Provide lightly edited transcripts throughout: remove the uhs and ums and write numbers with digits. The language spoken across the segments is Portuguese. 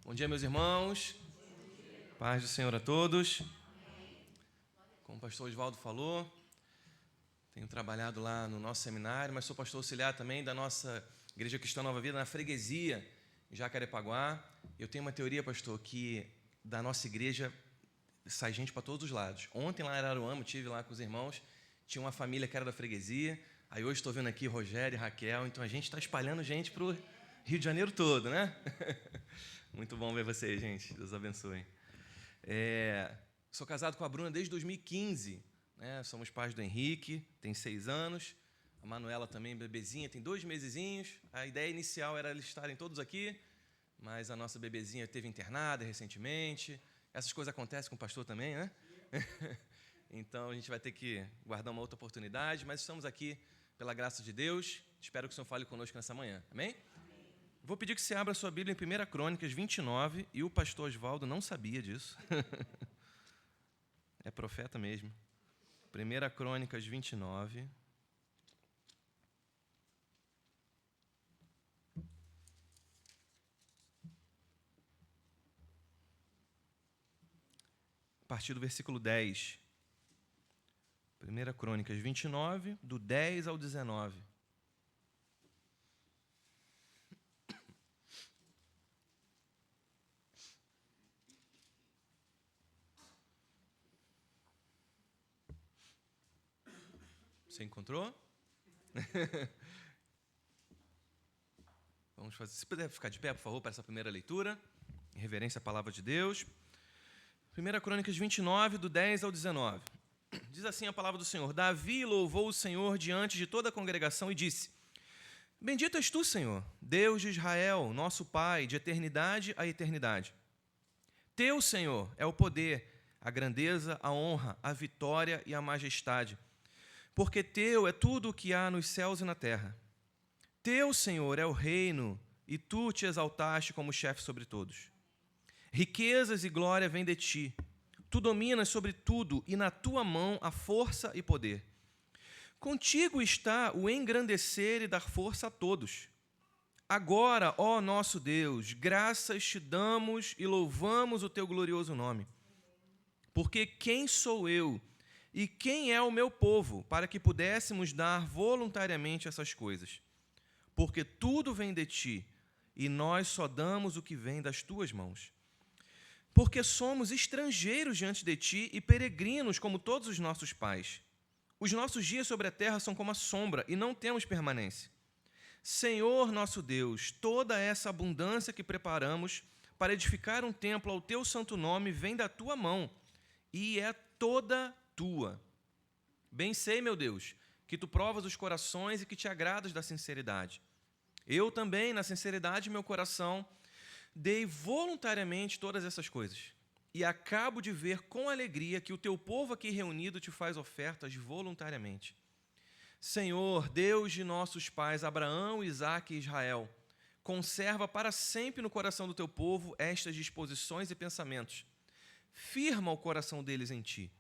Bom dia, meus irmãos. Paz do Senhor a todos. Como o pastor Osvaldo falou, tenho trabalhado lá no nosso seminário, mas sou pastor auxiliar também da nossa Igreja Cristã Nova Vida, na freguesia, em Jacarepaguá. Eu tenho uma teoria, pastor, que da nossa igreja sai gente para todos os lados. Ontem lá em Araruama, estive lá com os irmãos, tinha uma família que era da freguesia, aí hoje estou vendo aqui Rogério e Raquel, então a gente está espalhando gente para o Rio de Janeiro todo, né? Muito bom ver vocês, gente. Deus abençoe. Sou casado com a Bruna desde 2015, né? Somos pais do Henrique, tem 6 anos. A Manuela também, bebezinha, tem 2 mesezinhos. A ideia inicial era eles estarem todos aqui, mas a nossa bebezinha esteve internada recentemente. Essas coisas acontecem com o pastor também, né? Então, a gente vai ter que guardar uma outra oportunidade, mas estamos aqui pela graça de Deus. Espero que o Senhor fale conosco nessa manhã. Amém? Vou pedir que você abra a sua Bíblia em 1 Crônicas 29, e o pastor Osvaldo não sabia disso. É profeta mesmo. 1 Crônicas 29. A partir do versículo 10. 1 Crônicas 29, do 10 ao 19. Você encontrou? Vamos fazer. Se puder ficar de pé, por favor, para essa primeira leitura, em reverência à palavra de Deus. 1 Crônicas 29, do 10 ao 19. Diz assim a palavra do Senhor: Davi louvou o Senhor diante de toda a congregação e disse: Bendito és tu, Senhor, Deus de Israel, nosso Pai, de eternidade a eternidade. Teu, Senhor, é o poder, a grandeza, a honra, a vitória e a majestade. Porque teu é tudo o que há nos céus e na terra. Teu, Senhor, é o reino, e tu te exaltaste como chefe sobre todos. Riquezas e glória vêm de ti. Tu dominas sobre tudo, e na tua mão há força e poder. Contigo está o engrandecer e dar força a todos. Agora, ó nosso Deus, graças te damos e louvamos o teu glorioso nome. Porque quem sou eu e quem é o meu povo para que pudéssemos dar voluntariamente essas coisas? Porque tudo vem de ti, e nós só damos o que vem das tuas mãos. Porque somos estrangeiros diante de ti e peregrinos como todos os nossos pais. Os nossos dias sobre a terra são como a sombra e não temos permanência. Senhor nosso Deus, toda essa abundância que preparamos para edificar um templo ao teu santo nome vem da tua mão e é toda tua. Bem sei, meu Deus, que tu provas os corações e que te agradas da sinceridade. Eu também, na sinceridade de meu coração, dei voluntariamente todas essas coisas. E acabo de ver com alegria que o teu povo aqui reunido te faz ofertas voluntariamente. Senhor, Deus de nossos pais, Abraão, Isaque e Israel, conserva para sempre no coração do teu povo estas disposições e pensamentos. Firma o coração deles em ti.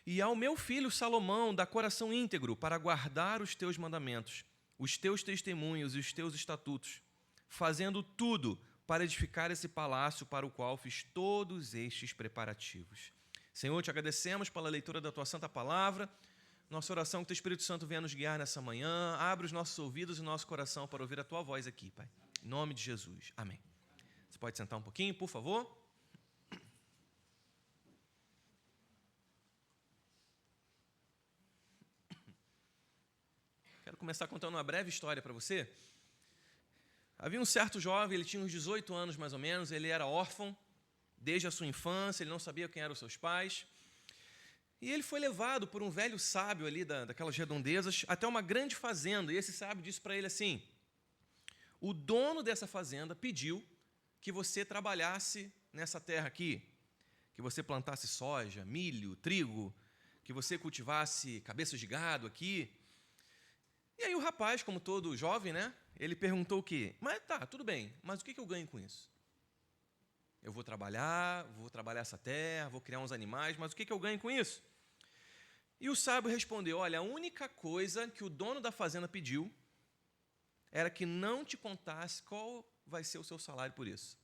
E ao meu filho Salomão dá coração íntegro para guardar os teus mandamentos, os teus testemunhos e os teus estatutos, fazendo tudo para edificar esse palácio para o qual fiz todos estes preparativos. Senhor, te agradecemos pela leitura da tua santa palavra. Nossa oração que o teu Espírito Santo venha nos guiar nessa manhã. Abre os nossos ouvidos e o nosso coração para ouvir a tua voz aqui, Pai. Em nome de Jesus. Amém. Você pode sentar um pouquinho, por favor? Quero começar contando uma breve história para você. Havia um certo jovem, ele tinha uns 18 anos mais ou menos, ele era órfão desde a sua infância, ele não sabia quem eram os seus pais. E ele foi levado por um velho sábio ali daquelas redondezas até uma grande fazenda. E esse sábio disse para ele assim: o dono dessa fazenda pediu que você trabalhasse nessa terra aqui, que você plantasse soja, milho, trigo, que você cultivasse cabeças de gado aqui. E aí o rapaz, como todo jovem, né, ele perguntou o quê? Mas tá, tudo bem, mas o que eu ganho com isso? Eu vou trabalhar essa terra, vou criar uns animais, mas o que eu ganho com isso? E o sábio respondeu: olha, a única coisa que o dono da fazenda pediu era que não te contasse qual vai ser o seu salário por isso.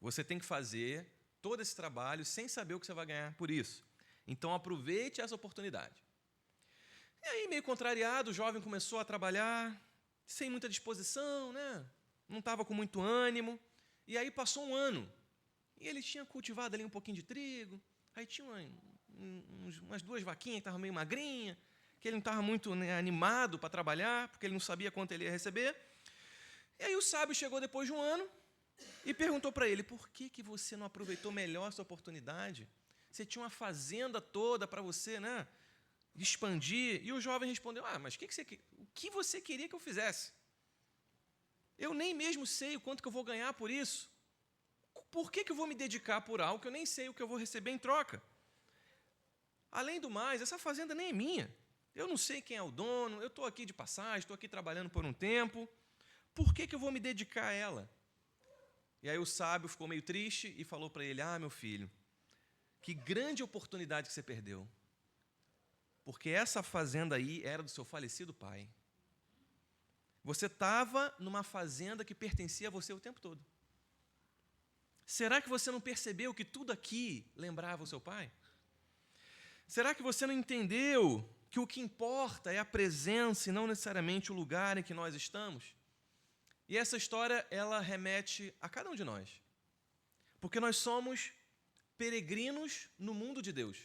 Você tem que fazer todo esse trabalho sem saber o que você vai ganhar por isso. Então, aproveite essa oportunidade. E aí, meio contrariado, o jovem começou a trabalhar, sem muita disposição, né? Não estava com muito ânimo. E aí passou um ano. E ele tinha cultivado ali um pouquinho de trigo. Aí tinha umas 2 vaquinhas que estavam meio magrinhas, que ele não estava muito, né, animado para trabalhar, porque ele não sabia quanto ele ia receber. E aí o sábio chegou depois de um ano e perguntou para ele: por que você não aproveitou melhor essa oportunidade? Você tinha uma fazenda toda para você, né, expandir. E o jovem respondeu: mas o que você queria que eu fizesse? Eu nem mesmo sei o quanto que eu vou ganhar por isso. Por que eu vou me dedicar por algo que eu nem sei o que eu vou receber em troca? Além do mais, essa fazenda nem é minha. Eu não sei quem é o dono, eu estou aqui de passagem, estou aqui trabalhando por um tempo. Por que eu vou me dedicar a ela? E aí o sábio ficou meio triste e falou para ele: meu filho, que grande oportunidade que você perdeu. Porque essa fazenda aí era do seu falecido pai. Você estava numa fazenda que pertencia a você o tempo todo. Será que você não percebeu que tudo aqui lembrava o seu pai? Será que você não entendeu que o que importa é a presença e não necessariamente o lugar em que nós estamos? E essa história, ela remete a cada um de nós. Porque nós somos peregrinos no mundo de Deus.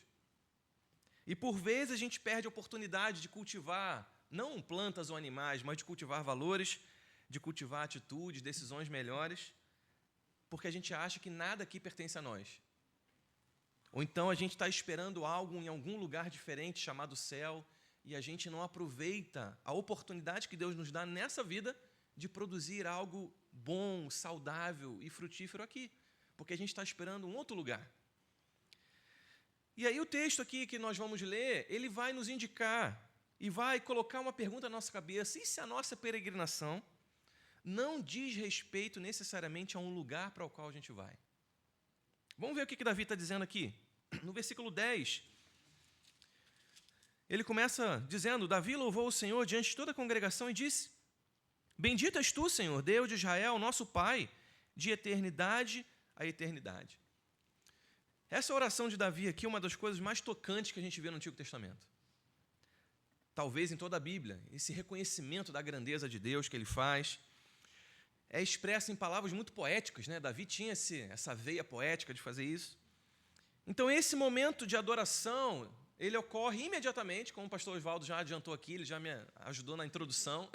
E por vezes a gente perde a oportunidade de cultivar, não plantas ou animais, mas de cultivar valores, de cultivar atitudes, decisões melhores, porque a gente acha que nada aqui pertence a nós. Ou então a gente está esperando algo em algum lugar diferente chamado céu e a gente não aproveita a oportunidade que Deus nos dá nessa vida de produzir algo bom, saudável e frutífero aqui, porque a gente está esperando um outro lugar. E aí o texto aqui que nós vamos ler, ele vai nos indicar e vai colocar uma pergunta na nossa cabeça: e se a nossa peregrinação não diz respeito necessariamente a um lugar para o qual a gente vai? Vamos ver o que Davi está dizendo aqui. No versículo 10, ele começa dizendo: Davi louvou o Senhor diante de toda a congregação e disse: bendito és tu, Senhor, Deus de Israel, nosso Pai, de eternidade a eternidade. Essa oração de Davi aqui é uma das coisas mais tocantes que a gente vê no Antigo Testamento. Talvez em toda a Bíblia, esse reconhecimento da grandeza de Deus que ele faz é expresso em palavras muito poéticas, né? Davi tinha essa veia poética de fazer isso. Então, esse momento de adoração, ele ocorre imediatamente, como o pastor Oswaldo já adiantou aqui, ele já me ajudou na introdução.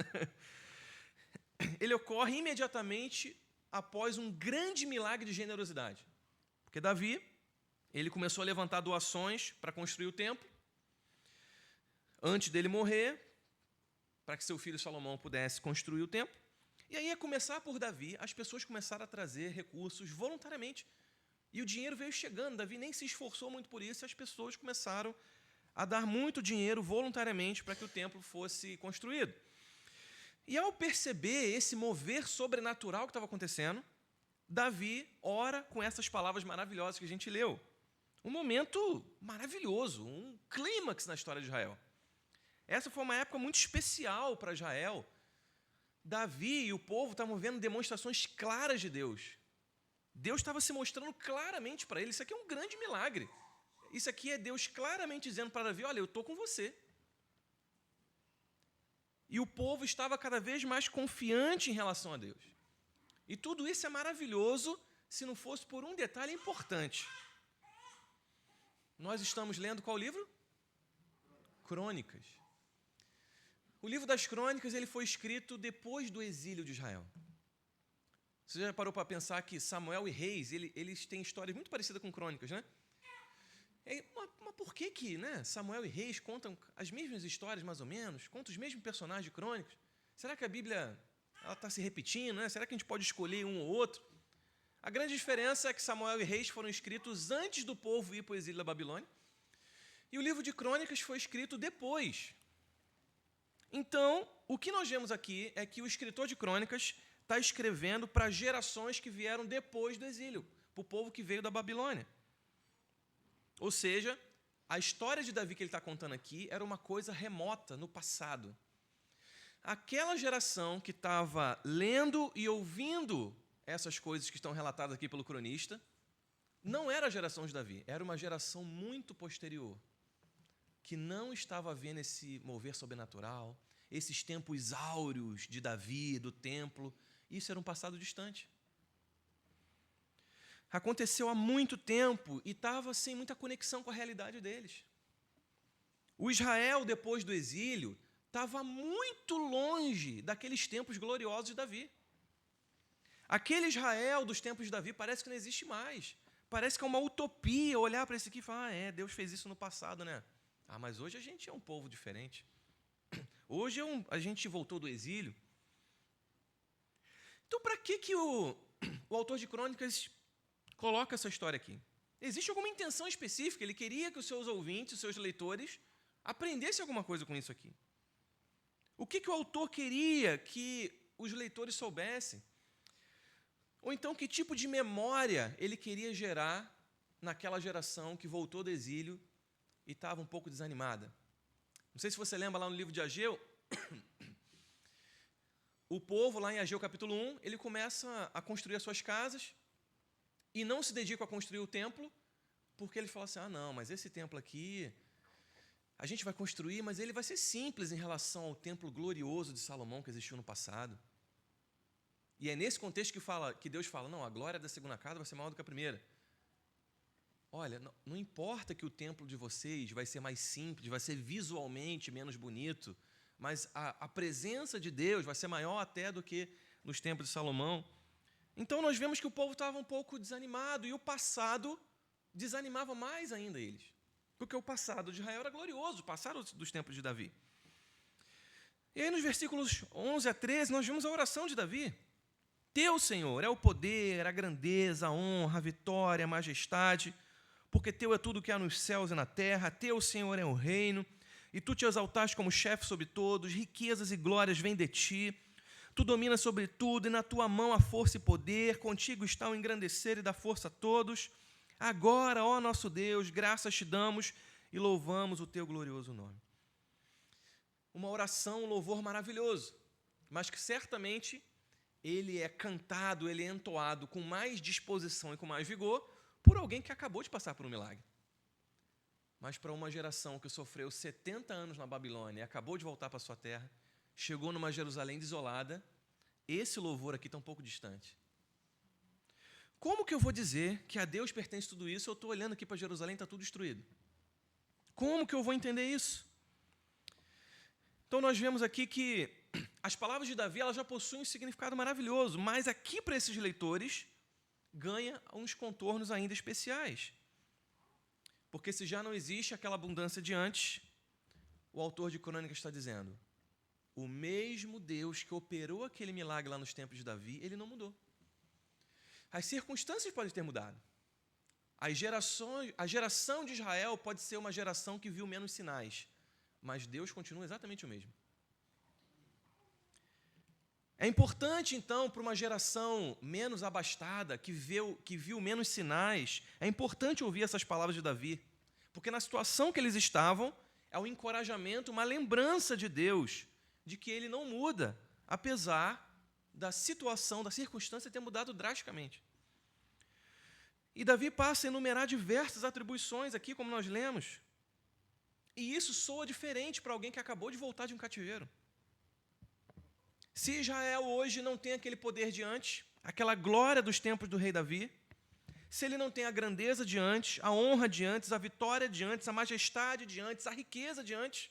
Ele ocorre imediatamente após um grande milagre de generosidade. Porque Davi, ele começou a levantar doações para construir o templo, antes dele morrer, para que seu filho Salomão pudesse construir o templo. E aí, a começar por Davi, as pessoas começaram a trazer recursos voluntariamente. E o dinheiro veio chegando, Davi nem se esforçou muito por isso, e as pessoas começaram a dar muito dinheiro voluntariamente para que o templo fosse construído. E ao perceber esse mover sobrenatural que estava acontecendo, Davi ora com essas palavras maravilhosas que a gente leu. Um momento maravilhoso, um clímax na história de Israel. Essa foi uma época muito especial para Israel. Davi e o povo estavam vendo demonstrações claras de Deus. Deus estava se mostrando claramente para ele. Isso aqui é um grande milagre. Isso aqui é Deus claramente dizendo para Davi: olha, eu estou com você. E o povo estava cada vez mais confiante em relação a Deus. E tudo isso é maravilhoso se não fosse por um detalhe importante. Nós estamos lendo qual livro? Crônicas. O livro das Crônicas, ele foi escrito depois do exílio de Israel. Você já parou para pensar que Samuel e Reis, eles têm histórias muito parecidas com Crônicas, né? Mas por que né, Samuel e Reis contam as mesmas histórias, mais ou menos? Contam os mesmos personagens de Crônicas? Será que a Bíblia está se repetindo, né? Será que a gente pode escolher um ou outro? A grande diferença é que Samuel e Reis foram escritos antes do povo ir para o exílio da Babilônia, e o livro de Crônicas foi escrito depois. Então, o que nós vemos aqui é que o escritor de Crônicas está escrevendo para gerações que vieram depois do exílio, para o povo que veio da Babilônia. Ou seja, a história de Davi que ele está contando aqui era uma coisa remota, no passado. Aquela geração que estava lendo e ouvindo essas coisas que estão relatadas aqui pelo cronista, não era a geração de Davi, era uma geração muito posterior, que não estava vendo esse mover sobrenatural, esses tempos áureos de Davi, do templo. Isso era um passado distante. Aconteceu há muito tempo e estava sem muita conexão com a realidade deles. O Israel, depois do exílio, estava muito longe daqueles tempos gloriosos de Davi. Aquele Israel dos tempos de Davi parece que não existe mais. Parece que é uma utopia olhar para esse aqui e falar, Deus fez isso no passado, né? Mas hoje a gente é um povo diferente. Hoje a gente voltou do exílio. Então, para que o autor de Crônicas coloca essa história aqui? Existe alguma intenção específica? Ele queria que os seus ouvintes, os seus leitores, aprendessem alguma coisa com isso aqui. O que o autor queria que os leitores soubessem? Ou então, que tipo de memória ele queria gerar naquela geração que voltou do exílio e estava um pouco desanimada? Não sei se você lembra lá no livro de Ageu, o povo, lá em Ageu capítulo 1, ele começa a construir as suas casas e não se dedica a construir o templo, porque ele fala assim, não, mas esse templo aqui, a gente vai construir, mas ele vai ser simples em relação ao templo glorioso de Salomão que existiu no passado. E é nesse contexto que Deus fala, não, a glória da segunda casa vai ser maior do que a primeira. Olha, não importa que o templo de vocês vai ser mais simples, vai ser visualmente menos bonito, mas a presença de Deus vai ser maior até do que nos templos de Salomão. Então nós vemos que o povo estava um pouco desanimado, e o passado desanimava mais ainda eles. Porque o passado de Israel era glorioso, o passado dos tempos de Davi. E aí nos versículos 11 a 13, nós vimos a oração de Davi. Teu, Senhor, é o poder, a grandeza, a honra, a vitória, a majestade, porque teu é tudo que há nos céus e na terra, teu, Senhor, é o reino, e tu te exaltaste como chefe sobre todos, riquezas e glórias vêm de ti, tu dominas sobre tudo, e na tua mão há força e poder, contigo está o engrandecer e dar força a todos. Agora, ó nosso Deus, graças te damos e louvamos o teu glorioso nome. Uma oração, um louvor maravilhoso, mas que certamente ele é cantado, ele é entoado com mais disposição e com mais vigor por alguém que acabou de passar por um milagre. Mas para uma geração que sofreu 70 anos na Babilônia e acabou de voltar para a sua terra, chegou numa Jerusalém desolada, esse louvor aqui está um pouco distante. Como que eu vou dizer que a Deus pertence tudo isso? Eu estou olhando aqui para Jerusalém, está tudo destruído. Como que eu vou entender isso? Então nós vemos aqui que as palavras de Davi elas já possuem um significado maravilhoso, mas aqui para esses leitores ganha uns contornos ainda especiais. Porque se já não existe aquela abundância de antes, o autor de Crônicas está dizendo, o mesmo Deus que operou aquele milagre lá nos tempos de Davi, ele não mudou. As circunstâncias podem ter mudado. A geração de Israel pode ser uma geração que viu menos sinais, mas Deus continua exatamente o mesmo. É importante, então, para uma geração menos abastada, que viu menos sinais, é importante ouvir essas palavras de Davi, porque na situação que eles estavam, é um encorajamento, uma lembrança de Deus, de que Ele não muda, apesar da situação, da circunstância ter mudado drasticamente. E Davi passa a enumerar diversas atribuições aqui, como nós lemos, e isso soa diferente para alguém que acabou de voltar de um cativeiro. Se Israel hoje não tem aquele poder de antes, aquela glória dos tempos do rei Davi, se ele não tem a grandeza de antes, a honra de antes, a vitória de antes, a majestade de antes, a riqueza de antes,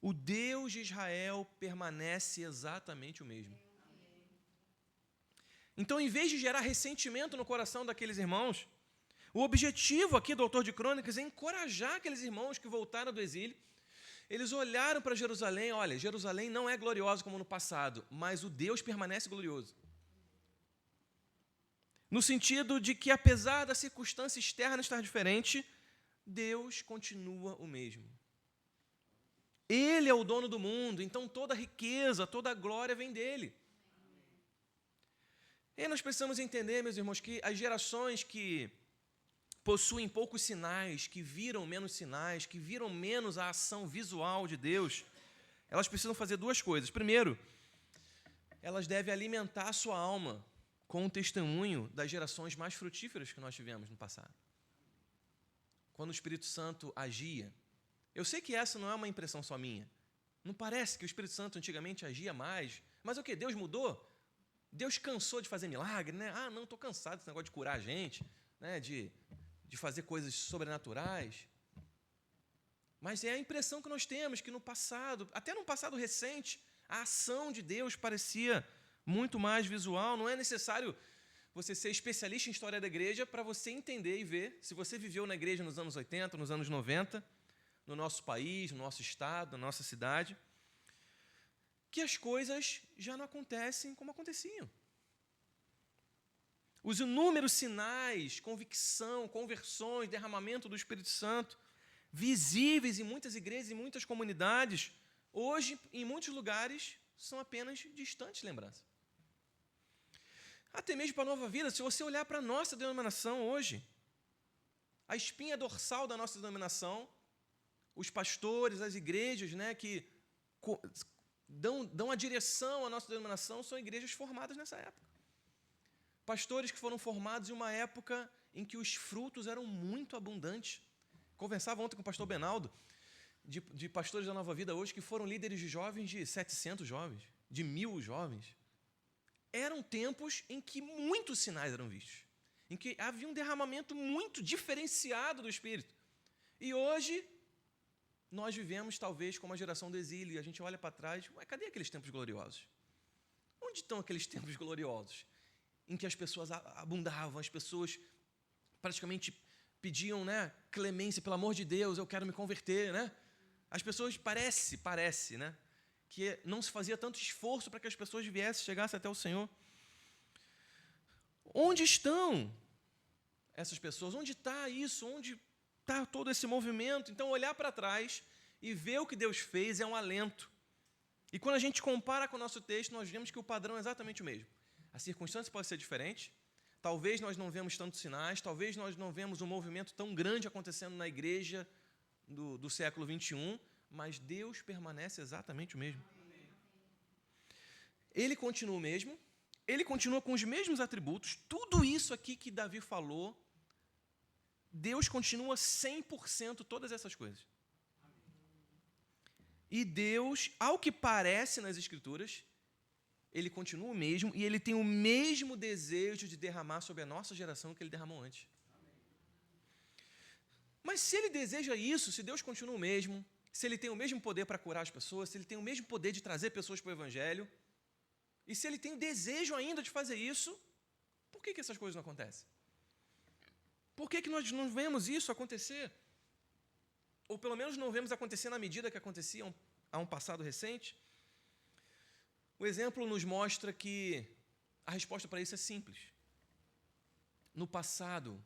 o Deus de Israel permanece exatamente o mesmo. Então, em vez de gerar ressentimento no coração daqueles irmãos, o objetivo aqui do autor de Crônicas é encorajar aqueles irmãos que voltaram do exílio. Eles olharam para Jerusalém, olha, Jerusalém não é gloriosa como no passado, mas o Deus permanece glorioso. No sentido de que, apesar da circunstância externa estar diferente, Deus continua o mesmo. Ele é o dono do mundo, então toda a riqueza, toda a glória vem dele. E nós precisamos entender, meus irmãos, que as gerações que possuem poucos sinais, que viram menos sinais, que viram menos a ação visual de Deus, elas precisam fazer duas coisas. Primeiro, elas devem alimentar a sua alma com o testemunho das gerações mais frutíferas que nós tivemos no passado. Quando o Espírito Santo agia. Eu sei que essa não é uma impressão só minha. Não parece que o Espírito Santo antigamente agia mais. Mas o quê? Deus mudou? Deus cansou de fazer milagre, né? Ah, não, estou cansado desse negócio de curar a gente, né? de fazer coisas sobrenaturais. Mas é a impressão que nós temos, que no passado, até no passado recente, a ação de Deus parecia muito mais visual. Não é necessário você ser especialista em história da igreja para você entender e ver, se você viveu na igreja nos anos 80, nos anos 90, no nosso país, no nosso estado, na nossa cidade, que as coisas já não acontecem como aconteciam. Os inúmeros sinais, convicção, conversões, derramamento do Espírito Santo, visíveis em muitas igrejas e muitas comunidades, hoje, em muitos lugares, são apenas distantes lembranças. Até mesmo para a Nova Vida, se você olhar para a nossa denominação hoje, a espinha dorsal da nossa denominação, os pastores, as igrejas, né, que dão a direção à nossa denominação, são igrejas formadas nessa época. Pastores que foram formados em uma época em que os frutos eram muito abundantes. Conversava ontem com o pastor Benaldo, de pastores da Nova Vida hoje, que foram líderes de jovens de 700 jovens, de 1.000 jovens. Eram tempos em que muitos sinais eram vistos, em que havia um derramamento muito diferenciado do Espírito. E hoje, nós vivemos talvez como a geração do exílio, e a gente olha para trás, mas cadê aqueles tempos gloriosos? Onde estão aqueles tempos gloriosos? Em que as pessoas abundavam, as pessoas praticamente pediam, né, clemência, pelo amor de Deus, eu quero me converter, né? As pessoas, parece, né, que não se fazia tanto esforço para que as pessoas chegassem até o Senhor. Onde estão essas pessoas? Onde está isso? Onde está todo esse movimento? Então, olhar para trás e ver o que Deus fez é um alento. E quando a gente compara com o nosso texto, nós vemos que o padrão é exatamente o mesmo. A circunstância pode ser diferente, talvez nós não vemos tantos sinais, talvez nós não vemos um movimento tão grande acontecendo na igreja do século XXI, mas Deus permanece exatamente o mesmo. Ele continua o mesmo, ele continua com os mesmos atributos, tudo isso aqui que Davi falou, Deus continua 100% todas essas coisas. E Deus, ao que parece nas Escrituras, ele continua o mesmo e ele tem o mesmo desejo de derramar sobre a nossa geração que ele derramou antes. Mas se ele deseja isso, se Deus continua o mesmo, se ele tem o mesmo poder para curar as pessoas, se ele tem o mesmo poder de trazer pessoas para o Evangelho, e se ele tem o desejo ainda de fazer isso, por que essas coisas não acontecem? Por que nós não vemos isso acontecer? Ou pelo menos não vemos acontecer na medida que acontecia há um passado recente? O exemplo nos mostra que a resposta para isso é simples. No passado,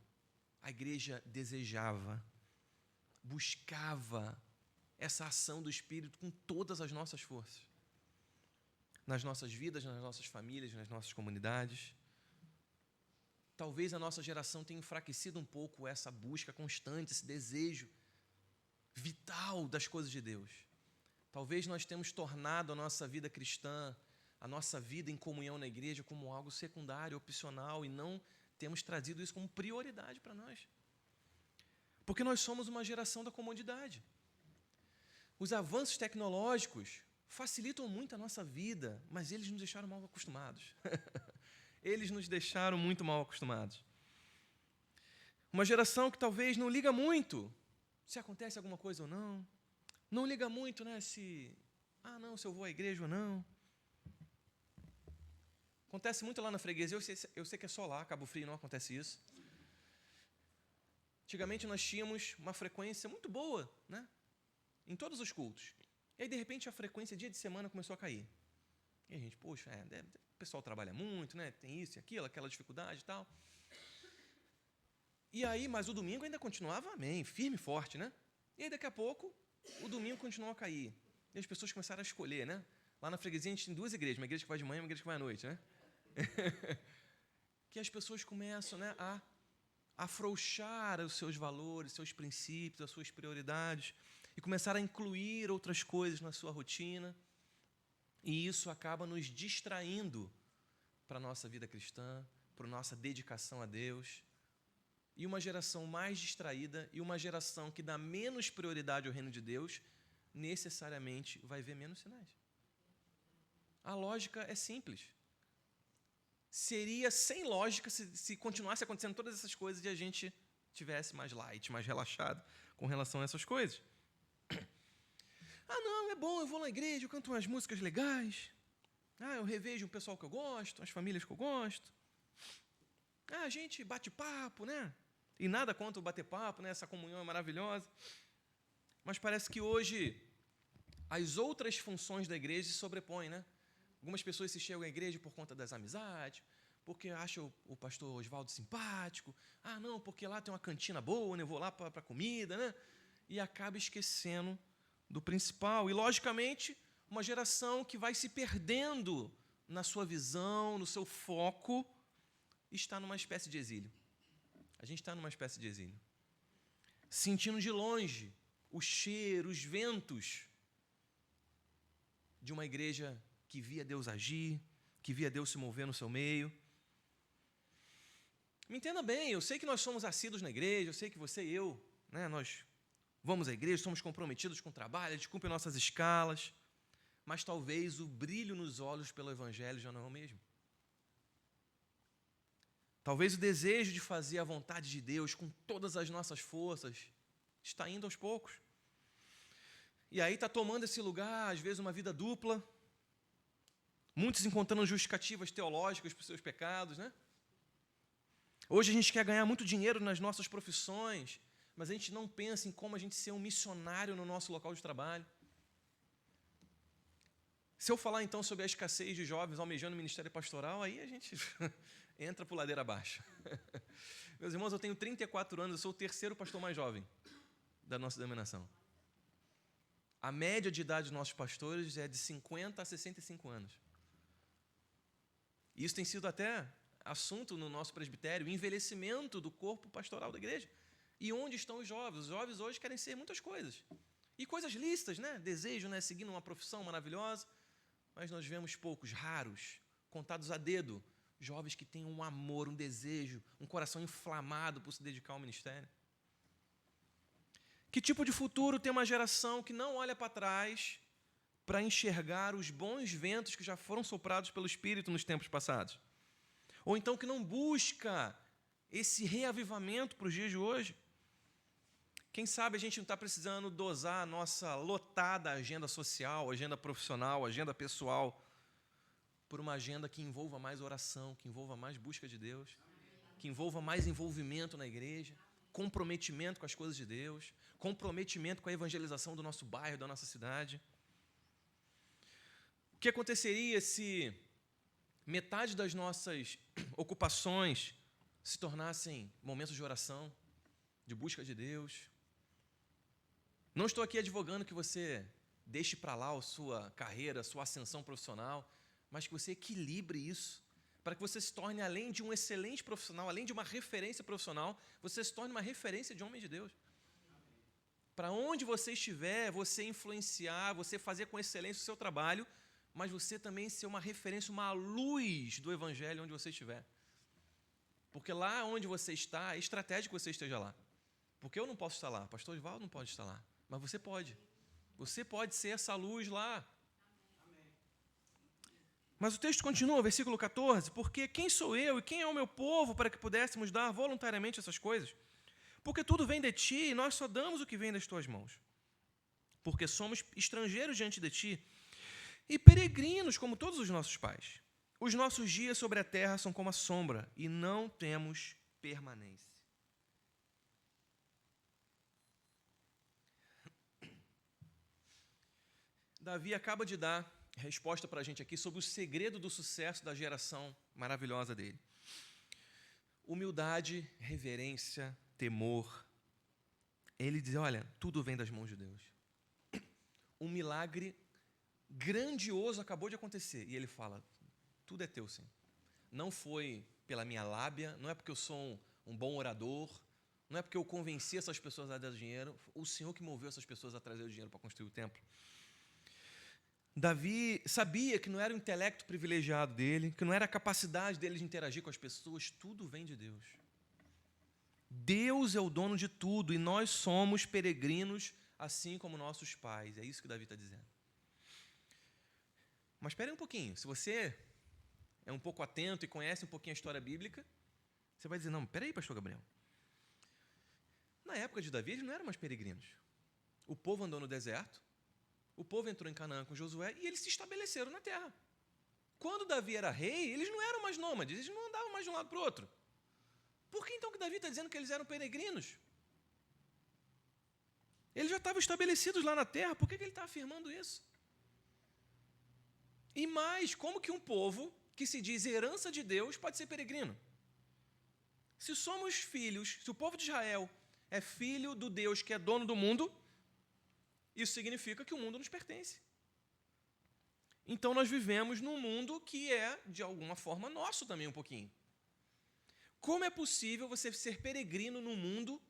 a igreja desejava, buscava essa ação do Espírito com todas as nossas forças. Nas nossas vidas, nas nossas famílias, nas nossas comunidades. Talvez a nossa geração tenha enfraquecido um pouco essa busca constante, esse desejo vital das coisas de Deus. Talvez nós tenhamos tornado a nossa vida cristã, a nossa vida em comunhão na igreja como algo secundário, opcional, e não temos trazido isso como prioridade para nós. Porque nós somos uma geração da comodidade. Os avanços tecnológicos facilitam muito a nossa vida, mas eles nos deixaram mal acostumados. Eles nos deixaram muito mal acostumados. Uma geração que talvez não liga muito se acontece alguma coisa ou não. Não liga muito, né, se eu vou à igreja ou não. Acontece muito lá na freguesia, eu sei que é só lá, Cabo Frio não acontece isso. Antigamente nós tínhamos uma frequência muito boa, né, em todos os cultos. E aí, de repente, a frequência dia de semana começou a cair. E a gente, poxa, o pessoal trabalha muito, né, tem isso e aquilo, aquela dificuldade e tal. E aí, mas o domingo ainda continuava, amém, firme e forte, né? E aí, daqui a pouco, o domingo continuou a cair. E as pessoas começaram a escolher, né? Lá na freguesia a gente tem duas igrejas, uma igreja que vai de manhã e uma igreja que vai à noite, né? Que as pessoas começam, né, a afrouxar os seus valores, seus princípios, as suas prioridades e começar a incluir outras coisas na sua rotina. E isso acaba nos distraindo para a nossa vida cristã, para a nossa dedicação a Deus. E uma geração mais distraída e uma geração que dá menos prioridade ao reino de Deus, necessariamente vai ver menos sinais. A lógica é simples. Seria sem lógica se continuasse acontecendo todas essas coisas e a gente tivesse mais light, mais relaxado com relação a essas coisas. Ah, não, é bom, eu vou na igreja, eu canto umas músicas legais. Ah, eu revejo o pessoal que eu gosto, as famílias que eu gosto. Ah, a gente bate papo, né? E nada contra o bater papo, né? Essa comunhão é maravilhosa. Mas parece que hoje as outras funções da igreja se sobrepõem, né? Algumas pessoas se chegam à igreja por conta das amizades, porque acham o pastor Oswaldo simpático. Ah, não, porque lá tem uma cantina boa, né? Eu vou lá para a comida, né? E acaba esquecendo do principal. E, logicamente, uma geração que vai se perdendo na sua visão, no seu foco, está numa espécie de exílio. A gente está numa espécie de exílio. Sentindo de longe o cheiro, os ventos de uma igreja que via Deus agir, que via Deus se mover no seu meio. Me entenda bem, eu sei que nós somos assíduos na igreja, eu sei que você e eu, né, nós vamos à igreja, somos comprometidos com o trabalho, a gente cumpre nossas escalas, mas talvez o brilho nos olhos pelo Evangelho já não é o mesmo. Talvez o desejo de fazer a vontade de Deus com todas as nossas forças está indo aos poucos. E aí está tomando esse lugar, às vezes, uma vida dupla, muitos encontrando justificativas teológicas para os seus pecados, né? Hoje a gente quer ganhar muito dinheiro nas nossas profissões, mas a gente não pensa em como a gente ser um missionário no nosso local de trabalho. Se eu falar, então, sobre a escassez de jovens almejando o ministério pastoral, aí a gente entra por ladeira abaixo. Meus irmãos, eu tenho 34 anos, eu sou o terceiro pastor mais jovem da nossa denominação. A média de idade dos nossos pastores é de 50 a 65 anos. E isso tem sido até assunto no nosso presbitério, o envelhecimento do corpo pastoral da igreja. E onde estão os jovens? Os jovens hoje querem ser muitas coisas. E coisas lícitas, né? Desejo, né? Seguindo uma profissão maravilhosa. Mas nós vemos poucos, raros, contados a dedo, jovens que têm um amor, um desejo, um coração inflamado por se dedicar ao ministério. Que tipo de futuro tem uma geração que não olha para trás para enxergar os bons ventos que já foram soprados pelo Espírito nos tempos passados? Ou então que não busca esse reavivamento para os dias de hoje? Quem sabe a gente não está precisando dosar a nossa lotada agenda social, agenda profissional, agenda pessoal, por uma agenda que envolva mais oração, que envolva mais busca de Deus, que envolva mais envolvimento na igreja, comprometimento com as coisas de Deus, comprometimento com a evangelização do nosso bairro, da nossa cidade. O que aconteceria se metade das nossas ocupações se tornassem momentos de oração, de busca de Deus? Não estou aqui advogando que você deixe para lá a sua carreira, a sua ascensão profissional, mas que você equilibre isso, para que você se torne, além de um excelente profissional, além de uma referência profissional, você se torne uma referência de homem de Deus. Para onde você estiver, você influenciar, você fazer com excelência o seu trabalho, mas você também ser uma referência, uma luz do Evangelho onde você estiver. Porque lá onde você está, é estratégico que você esteja lá. Porque eu não posso estar lá, o pastor Oswaldo não pode estar lá, mas você pode. Você pode ser essa luz lá. Mas o texto continua, versículo 14, porque quem sou eu e quem é o meu povo para que pudéssemos dar voluntariamente essas coisas? Porque tudo vem de ti e nós só damos o que vem das tuas mãos. Porque somos estrangeiros diante de ti e peregrinos como todos os nossos pais. Os nossos dias sobre a terra são como a sombra e não temos permanência. Davi acaba de dar resposta para a gente aqui sobre o segredo do sucesso da geração maravilhosa dele. Humildade, reverência, temor. Ele diz, olha, tudo vem das mãos de Deus. Um milagre grandioso acabou de acontecer. E ele fala, tudo é teu, Senhor. Não foi pela minha lábia, não é porque eu sou um bom orador, não é porque eu convenci essas pessoas a dar dinheiro, o Senhor que moveu essas pessoas a trazer o dinheiro para construir o templo. Davi sabia que não era o intelecto privilegiado dele, que não era a capacidade dele de interagir com as pessoas, tudo vem de Deus. Deus é o dono de tudo e nós somos peregrinos assim como nossos pais. É isso que Davi está dizendo. Mas espere um pouquinho. Se você é um pouco atento e conhece um pouquinho a história bíblica, você vai dizer, não, espera aí, pastor Gabriel. Na época de Davi, eles não eram mais peregrinos. O povo andou no deserto, o povo entrou em Canaã com Josué e eles se estabeleceram na terra. Quando Davi era rei, eles não eram mais nômades, eles não andavam mais de um lado para o outro. Por que então que Davi está dizendo que eles eram peregrinos? Eles já estavam estabelecidos lá na terra, por que ele está afirmando isso? E mais, como que um povo que se diz herança de Deus pode ser peregrino? Se somos filhos, se o povo de Israel é filho do Deus que é dono do mundo, isso significa que o mundo nos pertence. Então nós vivemos num mundo que é, de alguma forma, nosso também um pouquinho. Como é possível você ser peregrino num mundo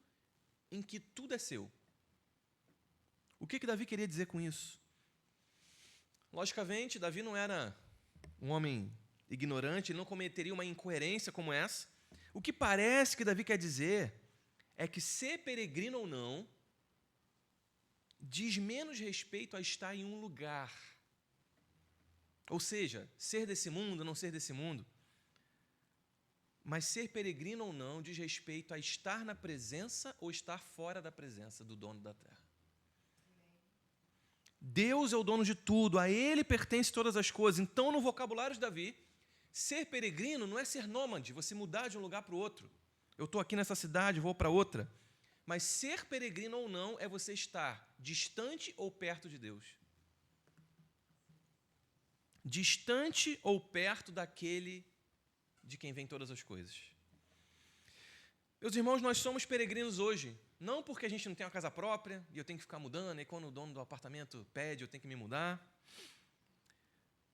em que tudo é seu? O que Davi queria dizer com isso? Logicamente, Davi não era um homem ignorante, ele não cometeria uma incoerência como essa. O que parece que Davi quer dizer é que ser peregrino ou não diz menos respeito a estar em um lugar. Ou seja, ser desse mundo, não ser desse mundo. Mas ser peregrino ou não diz respeito a estar na presença ou estar fora da presença do dono da terra. Deus é o dono de tudo, a Ele pertence todas as coisas. Então, no vocabulário de Davi, ser peregrino não é ser nômade, você mudar de um lugar para o outro. Eu estou aqui nessa cidade, vou para outra. Mas ser peregrino ou não é você estar distante ou perto de Deus. Distante ou perto daquele de quem vem todas as coisas. Meus irmãos, nós somos peregrinos hoje, não porque a gente não tem uma casa própria e eu tenho que ficar mudando, e quando o dono do apartamento pede, eu tenho que me mudar.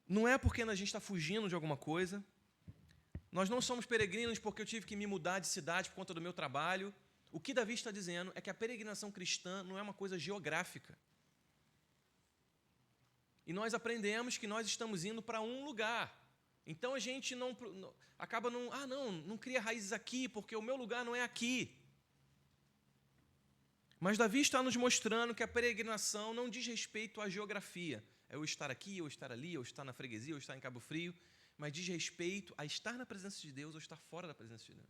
Não é porque a gente está fugindo de alguma coisa. Nós não somos peregrinos porque eu tive que me mudar de cidade por conta do meu trabalho. O que Davi está dizendo é que a peregrinação cristã não é uma coisa geográfica. E nós aprendemos que nós estamos indo para um lugar. Então a gente não cria raízes aqui, porque o meu lugar não é aqui. Mas Davi está nos mostrando que a peregrinação não diz respeito à geografia. É eu estar aqui, ou estar ali, ou estar na freguesia, ou estar em Cabo Frio, mas diz respeito a estar na presença de Deus ou estar fora da presença de Deus.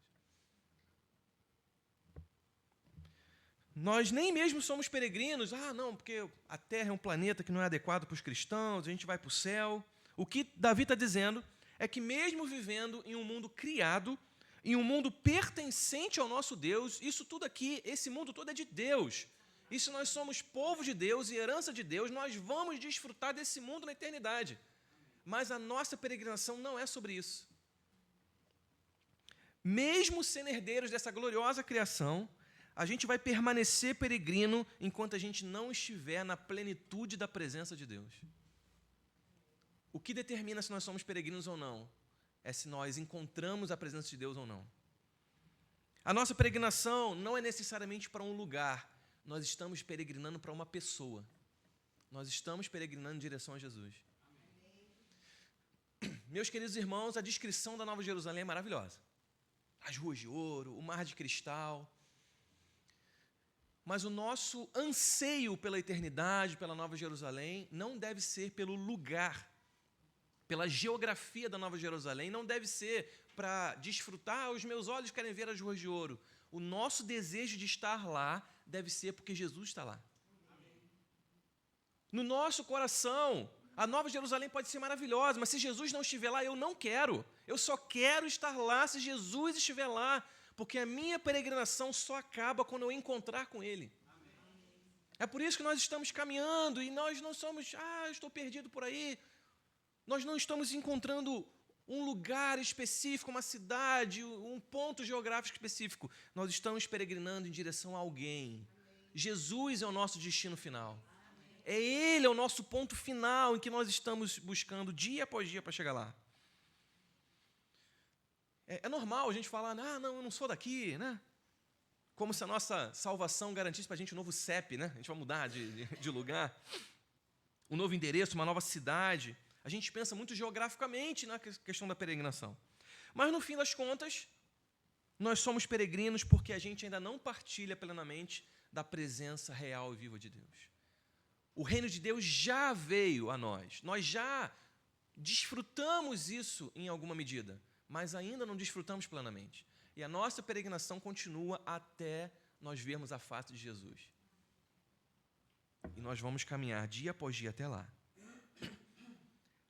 Nós nem mesmo somos peregrinos, porque a Terra é um planeta que não é adequado para os cristãos, a gente vai para o céu. O que Davi está dizendo é que mesmo vivendo em um mundo criado, em um mundo pertencente ao nosso Deus, isso tudo aqui, esse mundo todo é de Deus. E se nós somos povo de Deus e herança de Deus, nós vamos desfrutar desse mundo na eternidade. Mas a nossa peregrinação não é sobre isso. Mesmo sendo herdeiros dessa gloriosa criação, a gente vai permanecer peregrino enquanto a gente não estiver na plenitude da presença de Deus. O que determina se nós somos peregrinos ou não é se nós encontramos a presença de Deus ou não. A nossa peregrinação não é necessariamente para um lugar, nós estamos peregrinando para uma pessoa. Nós estamos peregrinando em direção a Jesus. Meus queridos irmãos, a descrição da Nova Jerusalém é maravilhosa. As ruas de ouro, o mar de cristal. Mas o nosso anseio pela eternidade, pela Nova Jerusalém, não deve ser pelo lugar, pela geografia da Nova Jerusalém, não deve ser para desfrutar, os meus olhos querem ver as ruas de ouro. O nosso desejo de estar lá deve ser porque Jesus está lá. No nosso coração, a Nova Jerusalém pode ser maravilhosa, mas se Jesus não estiver lá, eu não quero. Eu só quero estar lá se Jesus estiver lá, porque a minha peregrinação só acaba quando eu encontrar com Ele. É por isso que nós estamos caminhando e nós não somos, eu estou perdido por aí. Nós não estamos encontrando um lugar específico, uma cidade, um ponto geográfico específico. Nós estamos peregrinando em direção a alguém. Jesus é o nosso destino final. É Ele, é o nosso ponto final em que nós estamos buscando dia após dia para chegar lá. É normal a gente falar, não, eu não sou daqui, né? Como se a nossa salvação garantisse para a gente um novo CEP, né? A gente vai mudar de lugar. um novo endereço, uma nova cidade, a gente pensa muito geograficamente na questão da peregrinação. Mas, no fim das contas, nós somos peregrinos porque a gente ainda não partilha plenamente da presença real e viva de Deus. O reino de Deus já veio a nós. Nós já desfrutamos isso em alguma medida, mas ainda não desfrutamos plenamente. E a nossa peregrinação continua até nós vermos a face de Jesus. E nós vamos caminhar dia após dia até lá.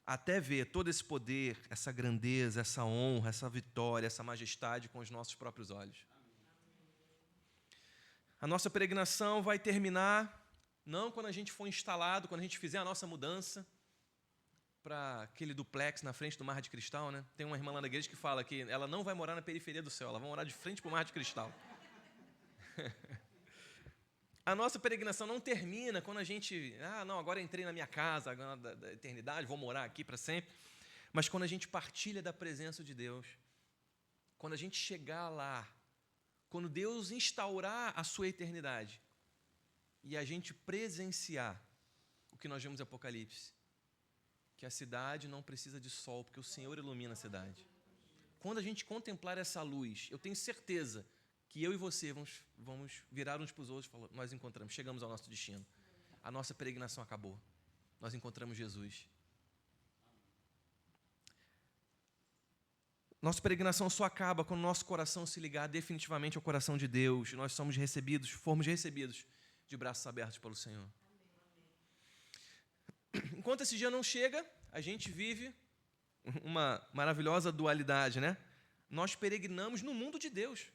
Até ver todo esse poder, essa grandeza, essa honra, essa vitória, essa majestade com os nossos próprios olhos. A nossa peregrinação vai terminar não quando a gente for instalado, quando a gente fizer a nossa mudança para aquele duplex na frente do Mar de Cristal, né? Tem uma irmã lá da igreja que fala que ela não vai morar na periferia do céu, ela vai morar de frente para o Mar de Cristal. A nossa peregrinação não termina quando a gente, agora entrei na minha casa agora da eternidade, vou morar aqui para sempre. Mas quando a gente partilha da presença de Deus, quando a gente chegar lá, quando Deus instaurar a sua eternidade e a gente presenciar o que nós vemos em Apocalipse, que a cidade não precisa de sol, porque o Senhor ilumina a cidade. Quando a gente contemplar essa luz, eu tenho certeza que eu e você vamos virar uns para os outros e falar, nós encontramos, chegamos ao nosso destino. A nossa peregrinação acabou. Nós encontramos Jesus. Nossa peregrinação só acaba quando o nosso coração se ligar definitivamente ao coração de Deus. Nós fomos recebidos de braços abertos pelo Senhor. Enquanto esse dia não chega, a gente vive uma maravilhosa dualidade, né? Nós peregrinamos no mundo de Deus.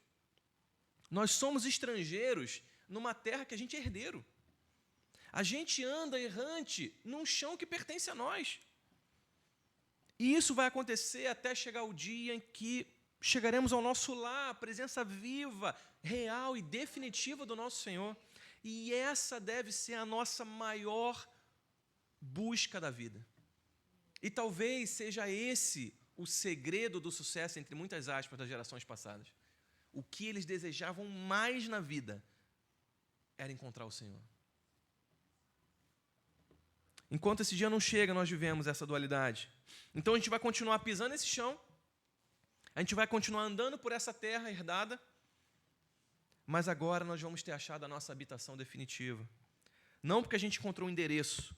Nós somos estrangeiros numa terra que a gente é herdeiro. A gente anda errante num chão que pertence a nós. E isso vai acontecer até chegar o dia em que chegaremos ao nosso lar, a presença viva, real e definitiva do nosso Senhor. E essa deve ser a nossa maior busca da vida. E talvez seja esse o segredo do sucesso, entre muitas aspas, das gerações passadas. O que eles desejavam mais na vida era encontrar o Senhor. Enquanto esse dia não chega, nós vivemos essa dualidade. Então a gente vai continuar pisando nesse chão, a gente vai continuar andando por essa terra herdada, mas agora nós vamos ter achado a nossa habitação definitiva. Não porque a gente encontrou o endereço,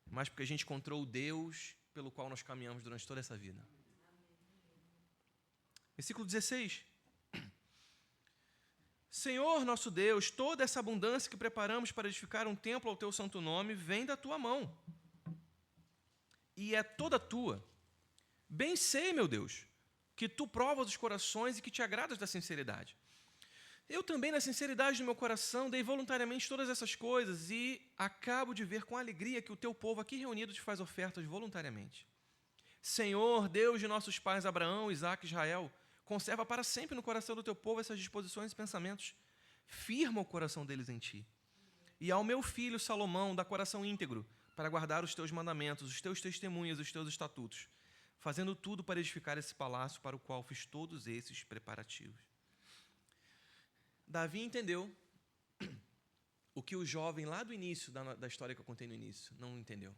mas porque a gente encontrou o Deus pelo qual nós caminhamos durante toda essa vida. Versículo 16. Senhor, nosso Deus, toda essa abundância que preparamos para edificar um templo ao teu santo nome vem da tua mão. E é toda tua. Bem sei, meu Deus, que tu provas os corações e que te agradas da sinceridade. Eu também, na sinceridade do meu coração, dei voluntariamente todas essas coisas e acabo de ver com alegria que o teu povo aqui reunido te faz ofertas voluntariamente. Senhor, Deus de nossos pais Abraão, Isaque e Israel, conserva para sempre no coração do teu povo essas disposições e pensamentos. Firma o coração deles em ti. E ao meu filho Salomão, dá coração íntegro, para guardar os teus mandamentos, os teus testemunhos, os teus estatutos, fazendo tudo para edificar esse palácio para o qual fiz todos esses preparativos. Davi entendeu o que o jovem lá do início, da história que eu contei no início, não entendeu.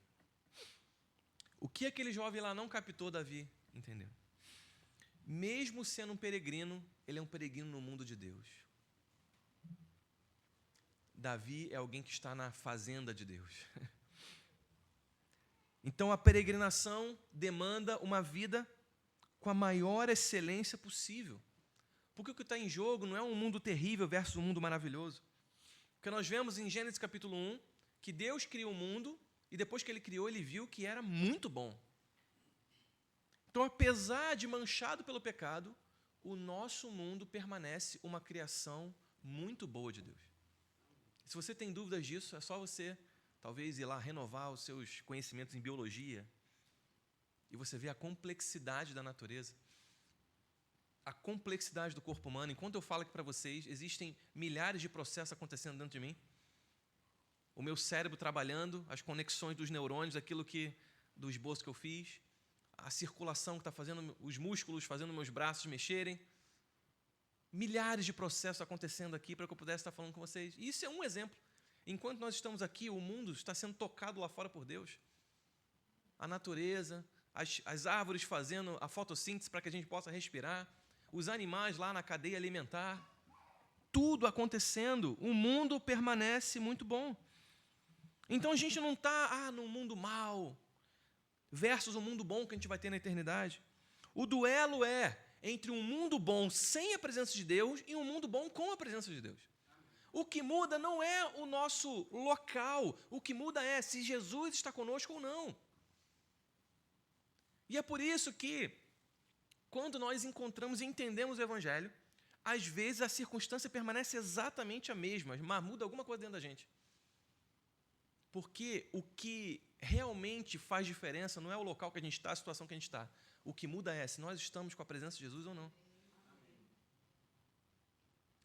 O que aquele jovem lá não captou, Davi entendeu. Mesmo sendo um peregrino, ele é um peregrino no mundo de Deus. Davi é alguém que está na fazenda de Deus. Então a peregrinação demanda uma vida com a maior excelência possível. Porque o que está em jogo não é um mundo terrível versus um mundo maravilhoso. Porque nós vemos em Gênesis capítulo 1 que Deus criou o mundo e depois que ele criou, ele viu que era muito bom. Então, apesar de manchado pelo pecado, o nosso mundo permanece uma criação muito boa de Deus. Se você tem dúvidas disso, é só você, talvez, ir lá renovar os seus conhecimentos em biologia e você vê a complexidade da natureza, a complexidade do corpo humano. Enquanto eu falo aqui para vocês, existem milhares de processos acontecendo dentro de mim. O meu cérebro trabalhando, as conexões dos neurônios, do esboço que eu fiz, a circulação que está fazendo, os músculos fazendo meus braços mexerem. Milhares de processos acontecendo aqui para que eu pudesse estar falando com vocês. E isso é um exemplo. Enquanto nós estamos aqui, o mundo está sendo tocado lá fora por Deus. a natureza, as árvores fazendo a fotossíntese para que a gente possa respirar, os animais lá na cadeia alimentar, tudo acontecendo, o mundo permanece muito bom. Então a gente não está no mundo mau versus um mundo bom que a gente vai ter na eternidade. O duelo é entre um mundo bom sem a presença de Deus e um mundo bom com a presença de Deus. O que muda não é o nosso local, o que muda é se Jesus está conosco ou não. E é por isso que, quando nós encontramos e entendemos o Evangelho, às vezes a circunstância permanece exatamente a mesma, mas muda alguma coisa dentro da gente. Porque o que realmente faz diferença não é o local que a gente está, a situação que a gente está. O que muda é se nós estamos com a presença de Jesus ou não.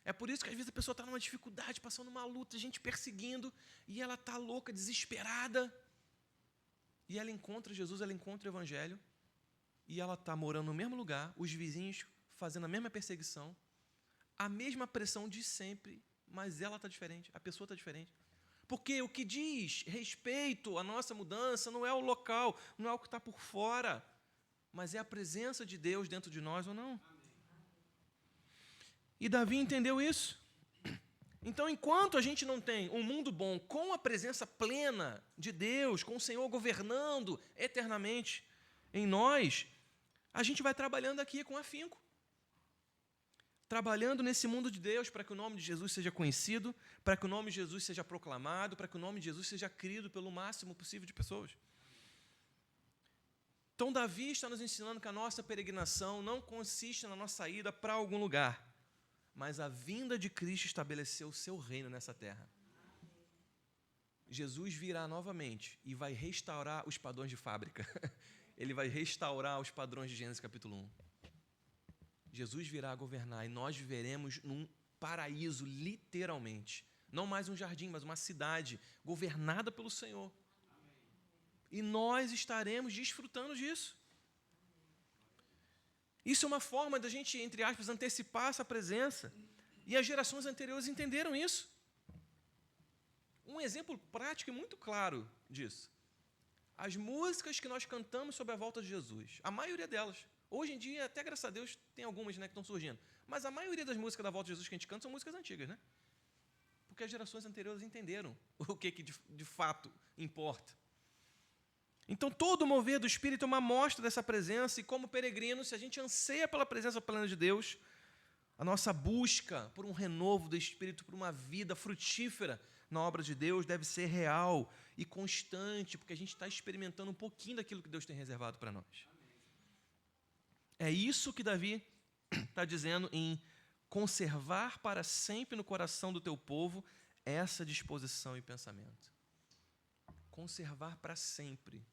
É por isso que às vezes a pessoa está numa dificuldade, passando uma luta, gente perseguindo, e ela está louca, desesperada. E ela encontra Jesus, ela encontra o Evangelho, e ela está morando no mesmo lugar, os vizinhos fazendo a mesma perseguição, a mesma pressão de sempre, mas ela está diferente, a pessoa está diferente. Porque o que diz respeito à nossa mudança não é o local, não é o que está por fora, mas é a presença de Deus dentro de nós ou não. E Davi entendeu isso. Então, enquanto a gente não tem um mundo bom com a presença plena de Deus, com o Senhor governando eternamente em nós, a gente vai trabalhando aqui com afinco. Trabalhando nesse mundo de Deus para que o nome de Jesus seja conhecido, para que o nome de Jesus seja proclamado, para que o nome de Jesus seja crido pelo máximo possível de pessoas. Então, Davi está nos ensinando que a nossa peregrinação não consiste na nossa ida para algum lugar, mas a vinda de Cristo estabeleceu o seu reino nessa terra. Jesus virá novamente e vai restaurar os padrões de fábrica. Ele vai restaurar os padrões de Gênesis capítulo 1. Jesus virá governar e nós viveremos num paraíso, literalmente. Não mais um jardim, mas uma cidade governada pelo Senhor. E nós estaremos desfrutando disso. Isso é uma forma da gente, entre aspas, antecipar essa presença. E as gerações anteriores entenderam isso. Um exemplo prático e muito claro disso. As músicas que nós cantamos sobre a volta de Jesus, a maioria delas, hoje em dia, até graças a Deus, tem algumas, né, que estão surgindo. Mas a maioria das músicas da volta de Jesus que a gente canta são músicas antigas, né? Porque as gerações anteriores entenderam o que de fato importa. Então, todo o mover do Espírito é uma mostra dessa presença, e como peregrino, se a gente anseia pela presença plena de Deus, a nossa busca por um renovo do Espírito, por uma vida frutífera na obra de Deus, deve ser real e constante, porque a gente está experimentando um pouquinho daquilo que Deus tem reservado para nós. É isso que Davi está dizendo em conservar para sempre no coração do teu povo essa disposição e pensamento. Conservar para sempre.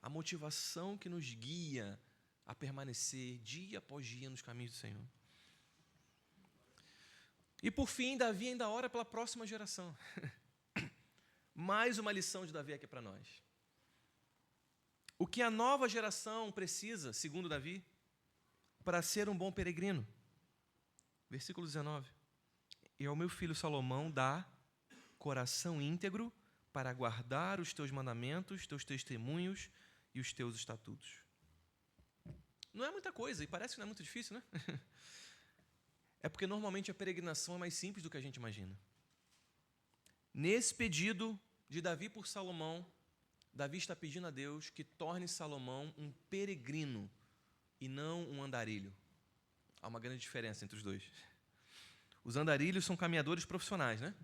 A motivação que nos guia a permanecer dia após dia nos caminhos do Senhor. E por fim, Davi ainda ora pela próxima geração. Mais uma lição de Davi aqui para nós. O que a nova geração precisa, segundo Davi, para ser um bom peregrino? Versículo 19. E ao meu filho Salomão dá coração íntegro para guardar os teus mandamentos, teus testemunhos e os teus estatutos. Não é muita coisa, e parece que não é muito difícil, né? É porque normalmente a peregrinação é mais simples do que a gente imagina. Nesse pedido de Davi por Salomão, Davi está pedindo a Deus que torne Salomão um peregrino e não um andarilho. Há uma grande diferença entre os dois. Os andarilhos são caminhadores profissionais, né?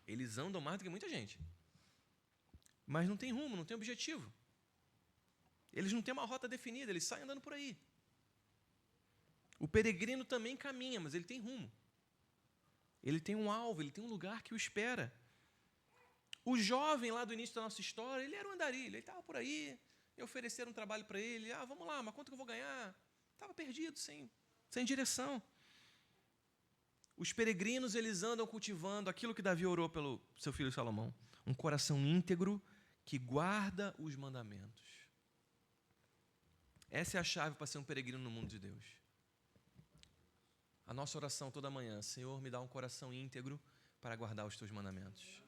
Eles andam mais do que muita gente. Mas não tem rumo, não tem objetivo. Eles não têm uma rota definida, eles saem andando por aí. O peregrino também caminha, mas ele tem rumo. Ele tem um alvo, ele tem um lugar que o espera. O jovem lá do início da nossa história, ele era um andarilho, ele estava por aí, e ofereceram um trabalho para ele. Vamos lá, mas quanto que eu vou ganhar? Estava perdido, sem direção. Os peregrinos, eles andam cultivando aquilo que Davi orou pelo seu filho Salomão. Um coração íntegro que guarda os mandamentos. Essa é a chave para ser um peregrino no mundo de Deus. A nossa oração toda manhã: Senhor, me dá um coração íntegro para guardar os teus mandamentos.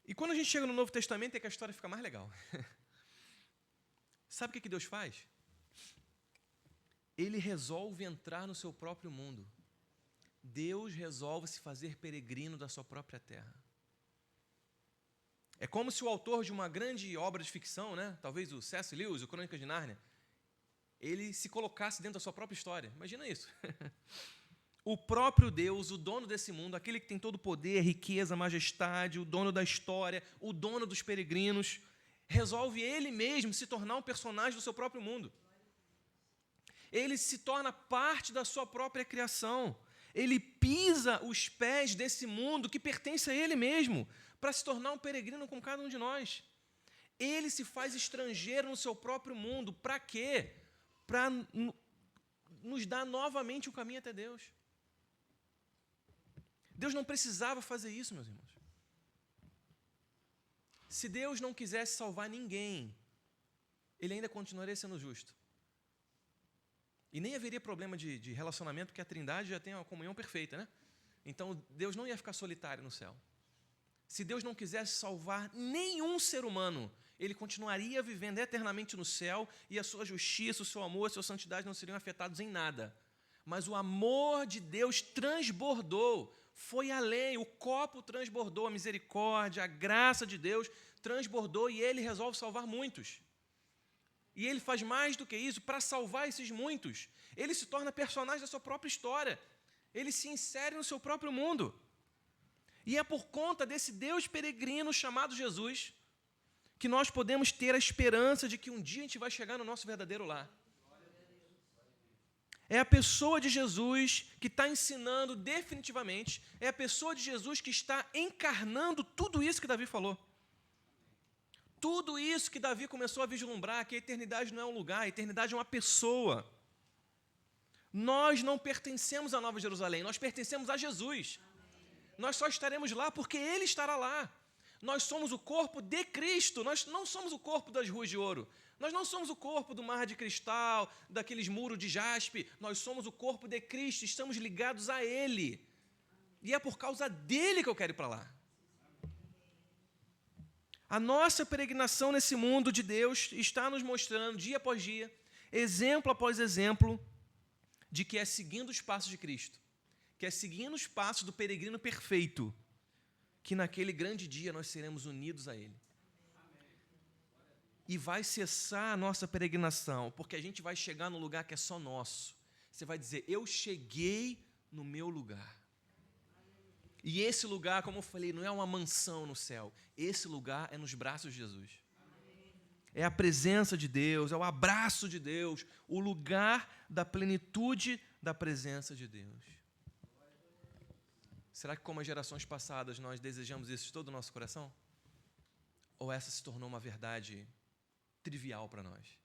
E quando a gente chega no Novo Testamento é que a história fica mais legal. Sabe o que Deus faz? Ele resolve entrar no seu próprio mundo. Deus resolve se fazer peregrino da sua própria terra. É como se o autor de uma grande obra de ficção, né? Talvez o C.S. Lewis, o Crônicas de Nárnia, ele se colocasse dentro da sua própria história. Imagina isso. O próprio Deus, o dono desse mundo, aquele que tem todo o poder, riqueza, majestade, o dono da história, o dono dos peregrinos, resolve ele mesmo se tornar um personagem do seu próprio mundo. Ele se torna parte da sua própria criação. Ele pisa os pés desse mundo que pertence a ele mesmo, para se tornar um peregrino com cada um de nós. Ele se faz estrangeiro no seu próprio mundo. Para quê? Para nos dar novamente o caminho até Deus. Deus não precisava fazer isso, meus irmãos. Se Deus não quisesse salvar ninguém, Ele ainda continuaria sendo justo. E nem haveria problema de relacionamento, porque a Trindade já tem uma comunhão perfeita, né? Então, Deus não ia ficar solitário no céu. Se Deus não quisesse salvar nenhum ser humano, Ele continuaria vivendo eternamente no céu e a sua justiça, o seu amor, a sua santidade não seriam afetados em nada. Mas o amor de Deus transbordou, foi além, o copo transbordou, a misericórdia, a graça de Deus transbordou e Ele resolve salvar muitos. E Ele faz mais do que isso, para salvar esses muitos, Ele se torna personagem da sua própria história, Ele se insere no seu próprio mundo. E é por conta desse Deus peregrino chamado Jesus que nós podemos ter a esperança de que um dia a gente vai chegar no nosso verdadeiro lar. É a pessoa de Jesus que está ensinando definitivamente, é a pessoa de Jesus que está encarnando tudo isso que Davi falou. Tudo isso que Davi começou a vislumbrar, que a eternidade não é um lugar, a eternidade é uma pessoa. Nós não pertencemos à Nova Jerusalém, nós pertencemos a Jesus. Nós só estaremos lá porque Ele estará lá. Nós somos o corpo de Cristo, nós não somos o corpo das ruas de ouro. Nós não somos o corpo do mar de cristal, daqueles muros de jaspe. Nós somos o corpo de Cristo, estamos ligados a Ele. E é por causa dEle que eu quero ir para lá. A nossa peregrinação nesse mundo de Deus está nos mostrando, dia após dia, exemplo após exemplo, de que é seguindo os passos de Cristo, que é seguindo os passos do peregrino perfeito, que naquele grande dia nós seremos unidos a Ele. E vai cessar a nossa peregrinação, porque a gente vai chegar no lugar que é só nosso. Você vai dizer, eu cheguei no meu lugar. E esse lugar, como eu falei, não é uma mansão no céu. Esse lugar é nos braços de Jesus. É a presença de Deus, é o abraço de Deus, o lugar da plenitude da presença de Deus. Será que, como as gerações passadas, nós desejamos isso de todo o nosso coração? Ou essa se tornou uma verdade trivial para nós?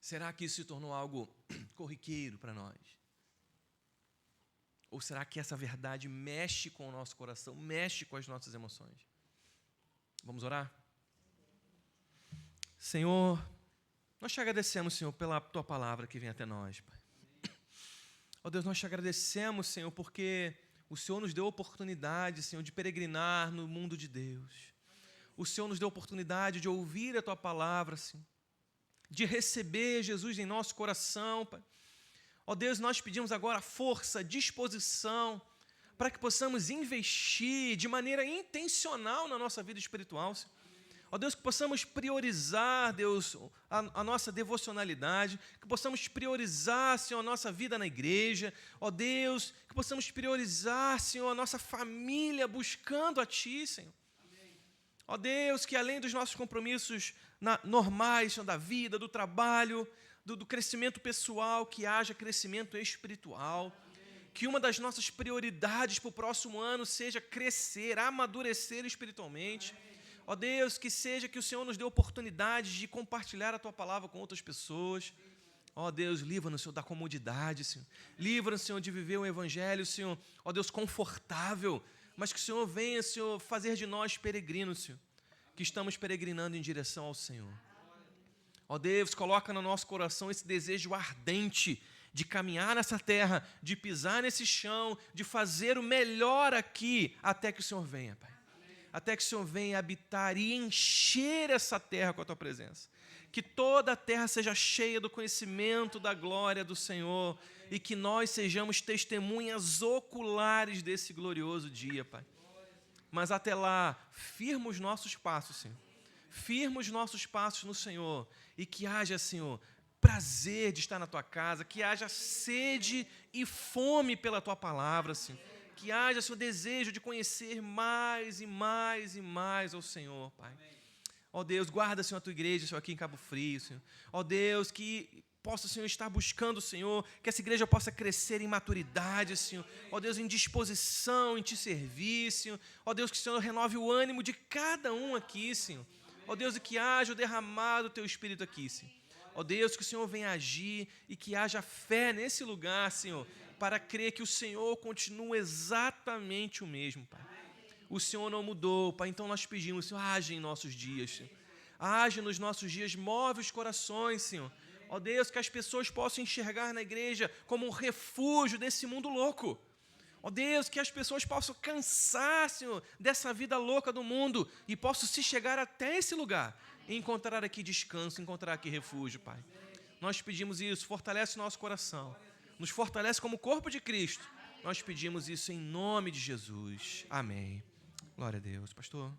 Será que isso se tornou algo corriqueiro para nós? Ou será que essa verdade mexe com o nosso coração, mexe com as nossas emoções? Vamos orar? Senhor, nós te agradecemos, Senhor, pela Tua palavra que vem até nós, Pai. Ó Deus, nós te agradecemos, Senhor, porque o Senhor nos deu a oportunidade, Senhor, de peregrinar no mundo de Deus. O Senhor nos deu a oportunidade de ouvir a Tua palavra, Senhor, de receber Jesus em nosso coração, Pai. Ó Deus, nós pedimos agora força, disposição, para que possamos investir de maneira intencional na nossa vida espiritual, Senhor. Ó Deus, que possamos priorizar, Deus, a nossa devocionalidade, que possamos priorizar, Senhor, a nossa vida na igreja. Ó Deus, que possamos priorizar, Senhor, a nossa família buscando a Ti, Senhor. Ó Deus, que além dos nossos compromissos normais, Senhor, da vida, do trabalho, do crescimento pessoal, que haja crescimento espiritual. Que uma das nossas prioridades para o próximo ano seja crescer, amadurecer espiritualmente. Ó Deus, que seja que o Senhor nos dê oportunidade de compartilhar a Tua palavra com outras pessoas. Ó Deus, livra-nos, Senhor, da comodidade, Senhor. Livra-nos, Senhor, de viver um evangelho, Senhor, ó Deus, confortável, mas que o Senhor venha, Senhor, fazer de nós peregrinos, Senhor, que estamos peregrinando em direção ao Senhor. Ó Deus, coloca no nosso coração esse desejo ardente de caminhar nessa terra, de pisar nesse chão, de fazer o melhor aqui, até que o Senhor venha, Pai. até que o Senhor venha habitar e encher essa terra com a tua presença. Que toda a terra seja cheia do conhecimento da glória do Senhor e que nós sejamos testemunhas oculares desse glorioso dia, Pai. Mas até lá, firma os nossos passos, Senhor. Firma os nossos passos no Senhor e que haja, Senhor, prazer de estar na tua casa, que haja sede e fome pela tua palavra, Senhor. Que haja, Senhor, desejo de conhecer mais e mais e mais ao Senhor, Pai. Ó Deus, guarda, Senhor, a tua igreja, Senhor, aqui em Cabo Frio, Senhor. Ó Deus, que possa, Senhor, estar buscando o Senhor, que essa igreja possa crescer em maturidade, Senhor. Ó Deus, em disposição, em te servir, Senhor. Ó Deus, que o Senhor renove o ânimo de cada um aqui, Senhor. Ó Deus, e que haja o derramado do teu Espírito aqui, Senhor. Ó Deus, que o Senhor venha agir e que haja fé nesse lugar, Senhor, para crer que o Senhor continua exatamente o mesmo, Pai. O Senhor não mudou, Pai, então nós pedimos, Senhor, age em nossos dias, Senhor. Age nos nossos dias, move os corações, Senhor. Ó Deus, que as pessoas possam enxergar na igreja como um refúgio desse mundo louco. Ó Deus, que as pessoas possam cansar, Senhor, dessa vida louca do mundo e possam se chegar até esse lugar e encontrar aqui descanso, encontrar aqui refúgio, Pai. Nós pedimos isso, fortalece o nosso coração, nos fortalece como corpo de Cristo. Nós pedimos isso em nome de Jesus. Amém. Glória a Deus. Pastor.